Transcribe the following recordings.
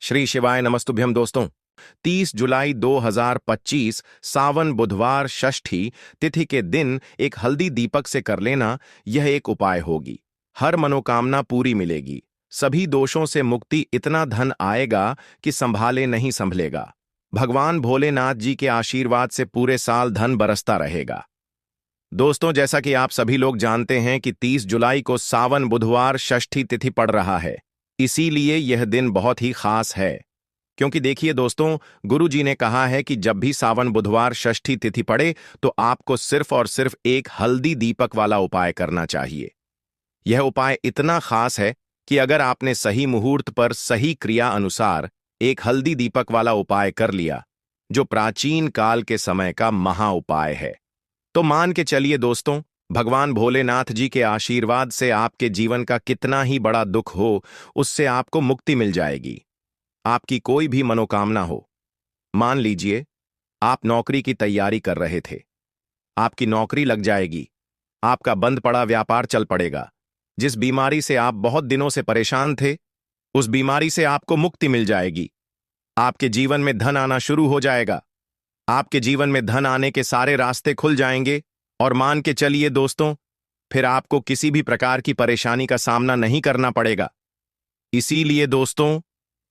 श्री शिवाय नमस्तुभ्यम दोस्तों। 30 जुलाई 2025 सावन बुधवार षष्ठी तिथि के दिन एक हल्दी दीपक से कर लेना यह एक उपाय होगी। हर मनोकामना पूरी मिलेगी, सभी दोषों से मुक्ति, इतना धन आएगा कि संभाले नहीं संभलेगा। भगवान भोलेनाथ जी के आशीर्वाद से पूरे साल धन बरसता रहेगा। दोस्तों, जैसा कि आप सभी लोग जानते हैं कि 30 जुलाई को सावन बुधवार षष्ठी तिथि पड़ रहा है, इसीलिए यह दिन बहुत ही खास है। क्योंकि देखिए दोस्तों, गुरु जी ने कहा है कि जब भी सावन बुधवार षष्ठी तिथि पड़े तो आपको सिर्फ और सिर्फ एक हल्दी दीपक वाला उपाय करना चाहिए। यह उपाय इतना खास है कि अगर आपने सही मुहूर्त पर सही क्रिया अनुसार एक हल्दी दीपक वाला उपाय कर लिया, जो प्राचीन काल के समय का महा उपाय है, तो मान के चलिए दोस्तों, भगवान भोलेनाथ जी के आशीर्वाद से आपके जीवन का कितना ही बड़ा दुख हो, उससे आपको मुक्ति मिल जाएगी। आपकी कोई भी मनोकामना हो, मान लीजिए आप नौकरी की तैयारी कर रहे थे, आपकी नौकरी लग जाएगी, आपका बंद पड़ा व्यापार चल पड़ेगा, जिस बीमारी से आप बहुत दिनों से परेशान थे, उस बीमारी से आपको मुक्ति मिल जाएगी। आपके जीवन में धन आना शुरू हो जाएगा, आपके जीवन में धन आने के सारे रास्ते खुल जाएंगे और मान के चलिए दोस्तों, फिर आपको किसी भी प्रकार की परेशानी का सामना नहीं करना पड़ेगा। इसीलिए दोस्तों,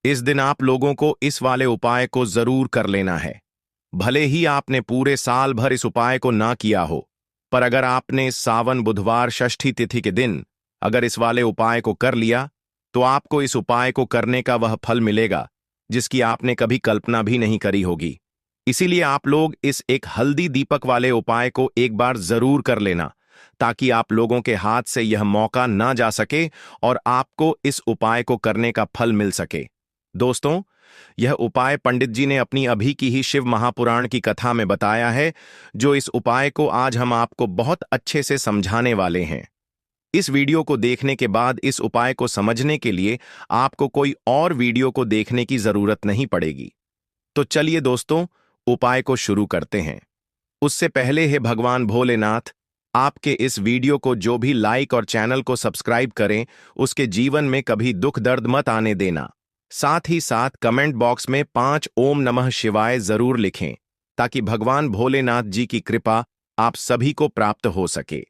इस दिन आप लोगों को इस वाले उपाय को जरूर कर लेना है। भले ही आपने पूरे साल भर इस उपाय को ना किया हो, पर अगर आपने सावन बुधवार षष्ठी तिथि के दिन अगर इस वाले उपाय को कर लिया, तो आपको इस उपाय को करने का वह फल मिलेगा जिसकी आपने कभी कल्पना भी नहीं करी होगी। इसीलिए आप लोग इस एक हल्दी दीपक वाले उपाय को एक बार जरूर कर लेना, ताकि आप लोगों के हाथ से यह मौका ना जा सके और आपको इस उपाय को करने का फल मिल सके। दोस्तों, यह उपाय पंडित जी ने अपनी अभी की ही शिव महापुराण की कथा में बताया है, जो इस उपाय को आज हम आपको बहुत अच्छे से समझाने वाले हैं। इस वीडियो को देखने के बाद इस उपाय को समझने के लिए आपको कोई और वीडियो को देखने की जरूरत नहीं पड़ेगी। तो चलिए दोस्तों, उपाय को शुरू करते हैं। उससे पहले है भगवान भोलेनाथ आपके इस वीडियो को जो भी लाइक और चैनल को सब्सक्राइब करें, उसके जीवन में कभी दुख दर्द मत आने देना। साथ ही साथ कमेंट बॉक्स में 5 ओम नमः शिवाय जरूर लिखें, ताकि भगवान भोलेनाथ जी की कृपा आप सभी को प्राप्त हो सके।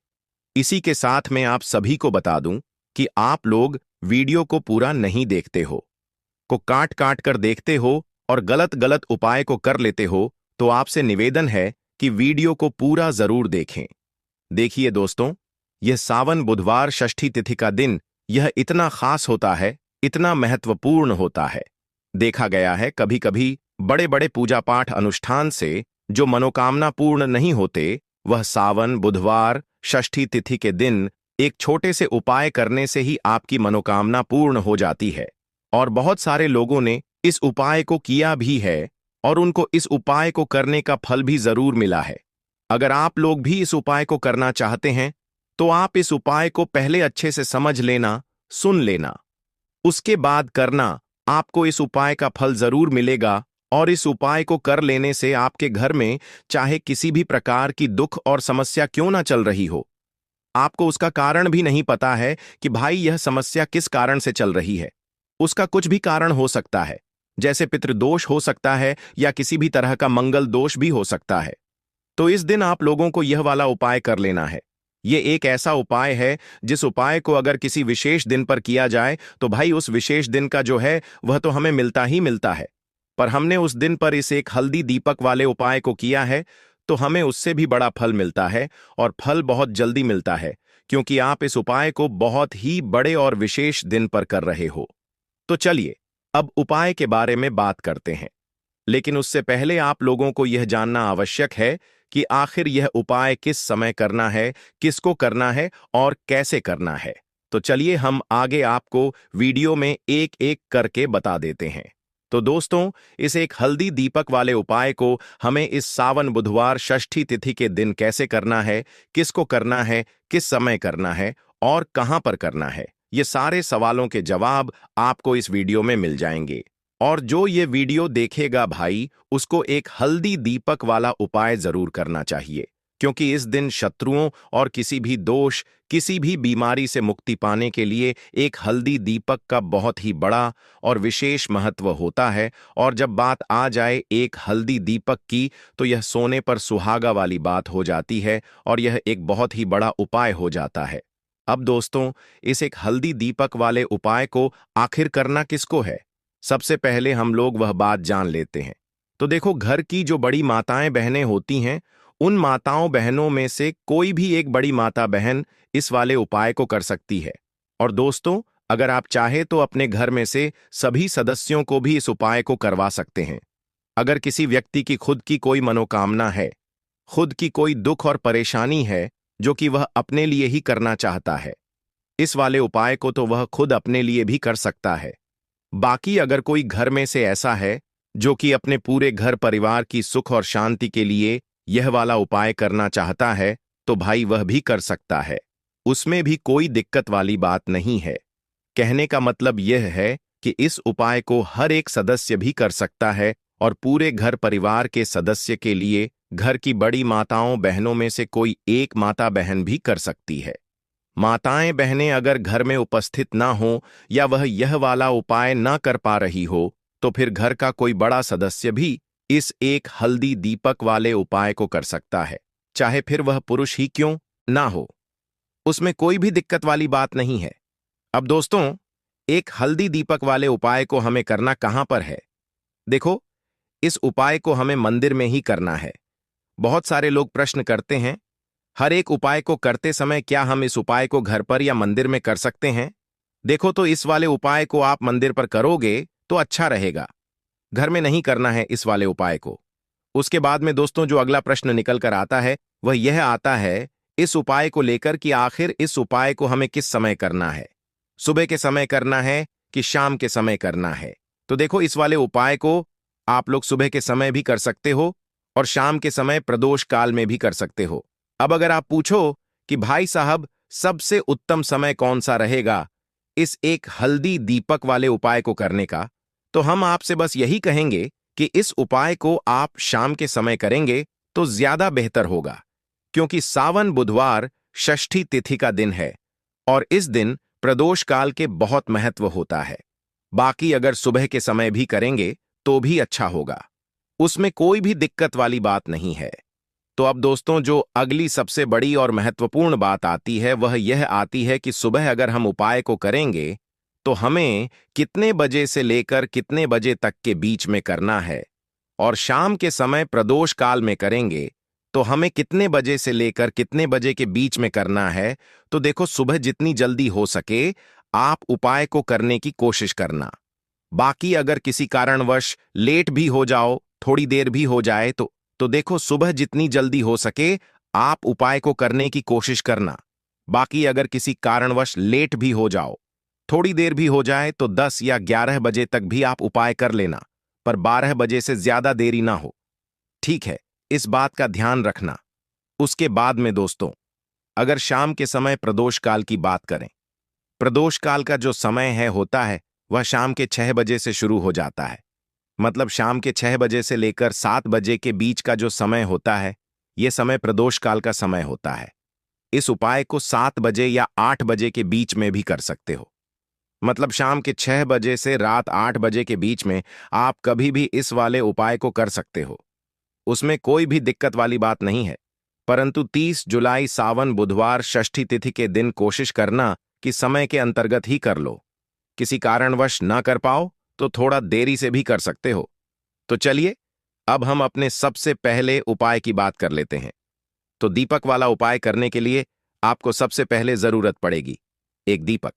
इसी के साथ मैं आप सभी को बता दूं कि आप लोग वीडियो को पूरा नहीं देखते हो, को काट काट कर देखते हो और गलत गलत उपाय को कर लेते हो, तो आपसे निवेदन है कि वीडियो को पूरा जरूर देखें। देखिए दोस्तों, यह सावन बुधवार षष्ठी तिथि का दिन यह इतना खास होता है, इतना महत्वपूर्ण होता है। देखा गया है कभी कभी बड़े बड़े पूजा पाठ अनुष्ठान से जो मनोकामना पूर्ण नहीं होते, वह सावन बुधवार षष्ठी तिथि के दिन एक छोटे से उपाय करने से ही आपकी मनोकामना पूर्ण हो जाती है। और बहुत सारे लोगों ने इस उपाय को किया भी है और उनको इस उपाय को करने का फल भी जरूर मिला है। अगर आप लोग भी इस उपाय को करना चाहते हैं, तो आप इस उपाय को पहले अच्छे से समझ लेना, सुन लेना, उसके बाद करना। आपको इस उपाय का फल जरूर मिलेगा और इस उपाय को कर लेने से आपके घर में चाहे किसी भी प्रकार की दुख और समस्या क्यों ना चल रही हो, आपको उसका कारण भी नहीं पता है कि भाई यह समस्या किस कारण से चल रही है। उसका कुछ भी कारण हो सकता है, जैसे पितृदोष हो सकता है या किसी भी तरह का मंगल दोष भी हो सकता है। तो इस दिन आप लोगों को यह वाला उपाय कर लेना है। ये एक ऐसा उपाय है जिस उपाय को अगर किसी विशेष दिन पर किया जाए, तो भाई उस विशेष दिन का जो है वह तो हमें मिलता ही मिलता है। पर हमने उस दिन पर इस एक हल्दी दीपक वाले उपाय को किया है, तो हमें उससे भी बड़ा फल मिलता है और फल बहुत जल्दी मिलता है, क्योंकि आप इस उपाय को बहुत ही बड़े और विशेष दिन पर कर रहे हो। तो चलिए अब उपाय के बारे में बात करते हैं, लेकिन उससे पहले आप लोगों को यह जानना आवश्यक है कि आखिर यह उपाय किस समय करना है, किसको करना है और कैसे करना है। तो चलिए हम आगे आपको वीडियो में एक एक करके बता देते हैं। तो दोस्तों, इस एक हल्दी दीपक वाले उपाय को हमें इस सावन बुधवार षष्ठी तिथि के दिन कैसे करना है, किसको करना है, किस समय करना है और कहां पर करना है, ये सारे सवालों के जवाब आपको इस वीडियो में मिल जाएंगे। और जो ये वीडियो देखेगा भाई, उसको एक हल्दी दीपक वाला उपाय जरूर करना चाहिए, क्योंकि इस दिन शत्रुओं और किसी भी दोष, किसी भी बीमारी से मुक्ति पाने के लिए एक हल्दी दीपक का बहुत ही बड़ा और विशेष महत्व होता है। और जब बात आ जाए एक हल्दी दीपक की, तो यह सोने पर सुहागा वाली बात हो जाती है और यह एक बहुत ही बड़ा उपाय हो जाता है। अब दोस्तों, इस एक हल्दी दीपक वाले उपाय को आखिर करना किसको है? सबसे पहले हम लोग वह बात जान लेते हैं। तो देखो, घर की जो बड़ी माताएं बहनें होती हैं, उन माताओं बहनों में से कोई भी एक बड़ी माता बहन इस वाले उपाय को कर सकती है। और दोस्तों, अगर आप चाहे तो अपने घर में से सभी सदस्यों को भी इस उपाय को करवा सकते हैं। अगर किसी व्यक्ति की खुद की कोई मनोकामना है, खुद की कोई दुख और परेशानी है जो कि वह अपने लिए ही करना चाहता है, इस वाले उपाय को तो वह खुद अपने लिए भी कर सकता है। बाकी अगर कोई घर में से ऐसा है जो कि अपने पूरे घर परिवार की सुख और शांति के लिए यह वाला उपाय करना चाहता है, तो भाई वह भी कर सकता है। उसमें भी कोई दिक्कत वाली बात नहीं है। कहने का मतलब यह है कि इस उपाय को हर एक सदस्य भी कर सकता है और पूरे घर परिवार के सदस्य के लिए घर की बड़ी माताओं बहनों में से कोई एक माता बहन भी कर सकती है। माताएं बहनें अगर घर में उपस्थित ना हो या वह यह वाला उपाय ना कर पा रही हो, तो फिर घर का कोई बड़ा सदस्य भी इस एक हल्दी दीपक वाले उपाय को कर सकता है, चाहे फिर वह पुरुष ही क्यों ना हो। उसमें कोई भी दिक्कत वाली बात नहीं है। अब दोस्तों, एक हल्दी दीपक वाले उपाय को हमें करना कहां पर है? देखो, इस उपाय को हमें मंदिर में ही करना है। बहुत सारे लोग प्रश्न करते हैं, हर एक उपाय को करते समय क्या हम इस उपाय को घर पर या मंदिर में कर सकते हैं? देखो, तो इस वाले उपाय को आप मंदिर पर करोगे तो अच्छा रहेगा, घर में नहीं करना है इस वाले उपाय को। उसके बाद में दोस्तों, जो अगला प्रश्न निकल कर आता है वह यह आता है इस उपाय को लेकर कि आखिर इस उपाय को हमें किस समय करना है, सुबह के समय करना है कि शाम के समय करना है? तो देखो, इस वाले उपाय को आप लोग सुबह के समय भी कर सकते हो और शाम के समय प्रदोष काल में भी कर सकते हो। अब अगर आप पूछो कि भाई साहब, सबसे उत्तम समय कौन सा रहेगा इस एक हल्दी दीपक वाले उपाय को करने का, तो हम आपसे बस यही कहेंगे कि इस उपाय को आप शाम के समय करेंगे तो ज्यादा बेहतर होगा, क्योंकि सावन बुधवार षष्ठी तिथि का दिन है और इस दिन प्रदोष काल के बहुत महत्व होता है। बाकी अगर सुबह के समय भी करेंगे तो भी अच्छा होगा, उसमें कोई भी दिक्कत वाली बात नहीं है। तो अब दोस्तों, जो अगली सबसे बड़ी और महत्वपूर्ण बात आती है वह यह आती है कि सुबह अगर हम उपाय को करेंगे तो हमें कितने बजे से लेकर कितने बजे तक के बीच में करना है, और शाम के समय प्रदोष काल में करेंगे तो हमें कितने बजे से लेकर कितने बजे के बीच में करना है। तो देखो, सुबह जितनी जल्दी हो सके आप उपाय को करने की कोशिश करना। बाकी अगर किसी कारणवश लेट भी हो जाओ, थोड़ी देर भी हो जाए, तो देखो, सुबह जितनी जल्दी हो सके आप उपाय को करने की कोशिश करना। बाकी अगर किसी कारणवश लेट भी हो जाओ, थोड़ी देर भी हो जाए, तो 10 या 11 बजे तक भी आप उपाय कर लेना, पर 12 बजे से ज्यादा देरी ना हो। ठीक है, इस बात का ध्यान रखना। उसके बाद में दोस्तों, अगर शाम के समय प्रदोष काल की बात करें, प्रदोष काल का जो समय है होता है वह शाम के 6 बजे से शुरू हो जाता है। मतलब शाम के 6 बजे से लेकर 7 बजे के बीच का जो समय होता है, यह समय प्रदोष काल का समय होता है। इस उपाय को 7 बजे या 8 बजे के बीच में भी कर सकते हो। मतलब शाम के 6 बजे से रात 8 बजे के बीच में आप कभी भी इस वाले उपाय को कर सकते हो, उसमें कोई भी दिक्कत वाली बात नहीं है। परंतु 30 जुलाई सावन बुधवार षष्ठी तिथि के दिन कोशिश करना कि समय के अंतर्गत ही कर लो। किसी कारणवश ना कर पाओ तो थोड़ा देरी से भी कर सकते हो। तो चलिए, अब हम अपने सबसे पहले उपाय की बात कर लेते हैं। तो दीपक वाला उपाय करने के लिए आपको सबसे पहले जरूरत पड़ेगी एक दीपक।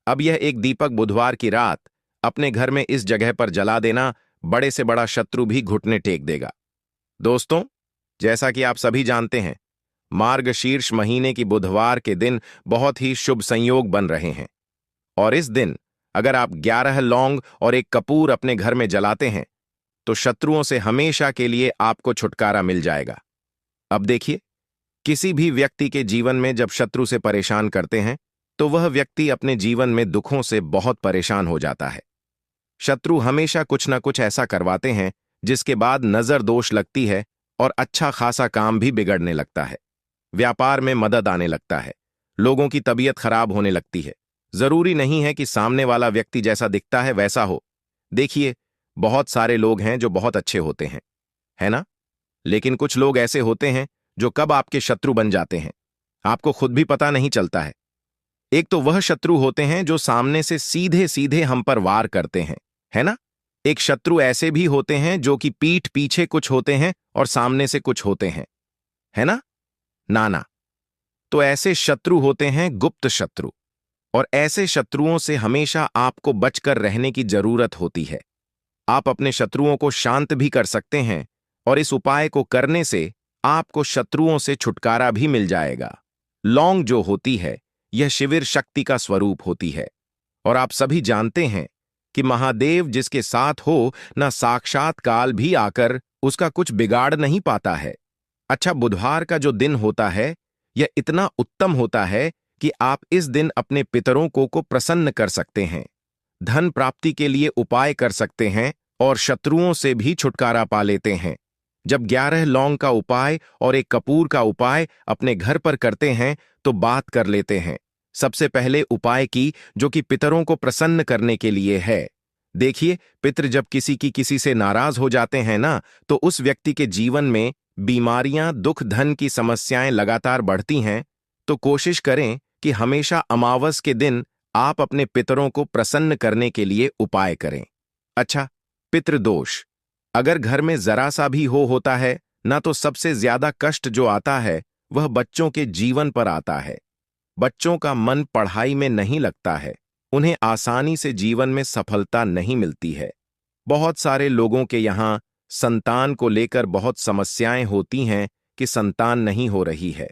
अब यह एक दीपक बुधवार की रात अपने घर में इस जगह पर जला देना, बड़े से बड़ा शत्रु भी घुटने टेक देगा। दोस्तों, जैसा कि आप सभी जानते हैं, मार्गशीर्ष महीने की बुधवार के दिन बहुत ही शुभ संयोग बन रहे हैं, और इस दिन अगर आप 11 लौंग और एक कपूर अपने घर में जलाते हैं तो शत्रुओं से हमेशा के लिए आपको छुटकारा मिल जाएगा। अब देखिए, किसी भी व्यक्ति के जीवन में जब शत्रु से परेशान करते हैं तो वह व्यक्ति अपने जीवन में दुखों से बहुत परेशान हो जाता है। शत्रु हमेशा कुछ ना कुछ ऐसा करवाते हैं जिसके बाद नजर दोष लगती है और अच्छा खासा काम भी बिगड़ने लगता है। व्यापार में मदद आने लगता है। लोगों की तबीयत खराब होने लगती है। जरूरी नहीं है कि सामने वाला व्यक्ति जैसा दिखता है वैसा हो। देखिए, बहुत सारे लोग हैं जो बहुत अच्छे होते हैं, है ना? लेकिन कुछ लोग ऐसे होते हैं जो कब आपके शत्रु बन जाते हैं, आपको खुद भी पता नहीं चलता है। एक तो वह शत्रु होते हैं जो सामने से सीधे सीधे हम पर वार करते हैं, है ना? एक शत्रु ऐसे भी होते हैं जो कि पीठ पीछे कुछ होते हैं और सामने से कुछ होते हैं, है ना? ना। तो ऐसे शत्रु होते हैं गुप्त शत्रु, और ऐसे शत्रुओं से हमेशा आपको बचकर रहने की जरूरत होती है। आप अपने शत्रुओं को शांत भी कर सकते हैं, और इस उपाय को करने से आपको शत्रुओं से छुटकारा भी मिल जाएगा। लौंग जो होती है, यह शिविर शक्ति का स्वरूप होती है, और आप सभी जानते हैं कि महादेव जिसके साथ हो, न साक्षात काल भी आकर उसका कुछ बिगाड़ नहीं पाता है। अच्छा, बुधवार का जो दिन होता है, यह इतना उत्तम होता है कि आप इस दिन अपने पितरों को प्रसन्न कर सकते हैं, धन प्राप्ति के लिए उपाय कर सकते हैं और शत्रुओं से भी छुटकारा पा लेते हैं। जब 11 लौंग का उपाय और एक कपूर का उपाय अपने घर पर करते हैं तो बात कर लेते हैं। सबसे पहले उपाय की, जो कि पितरों को प्रसन्न करने के लिए है। देखिए, पितृ जब किसी से नाराज हो जाते हैं ना, तो उस व्यक्ति के जीवन में बीमारियां, दुख, धन की समस्याएं लगातार बढ़ती हैं। तो कोशिश करें कि हमेशा अमावस के दिन आप अपने पितरों को प्रसन्न करने के लिए उपाय करें। अच्छा, पितृदोष अगर घर में जरा सा भी होता है ना, तो सबसे ज्यादा कष्ट जो आता है वह बच्चों के जीवन पर आता है। बच्चों का मन पढ़ाई में नहीं लगता है, उन्हें आसानी से जीवन में सफलता नहीं मिलती है। बहुत सारे लोगों के यहाँ संतान को लेकर बहुत समस्याएं होती हैं कि संतान नहीं हो रही है।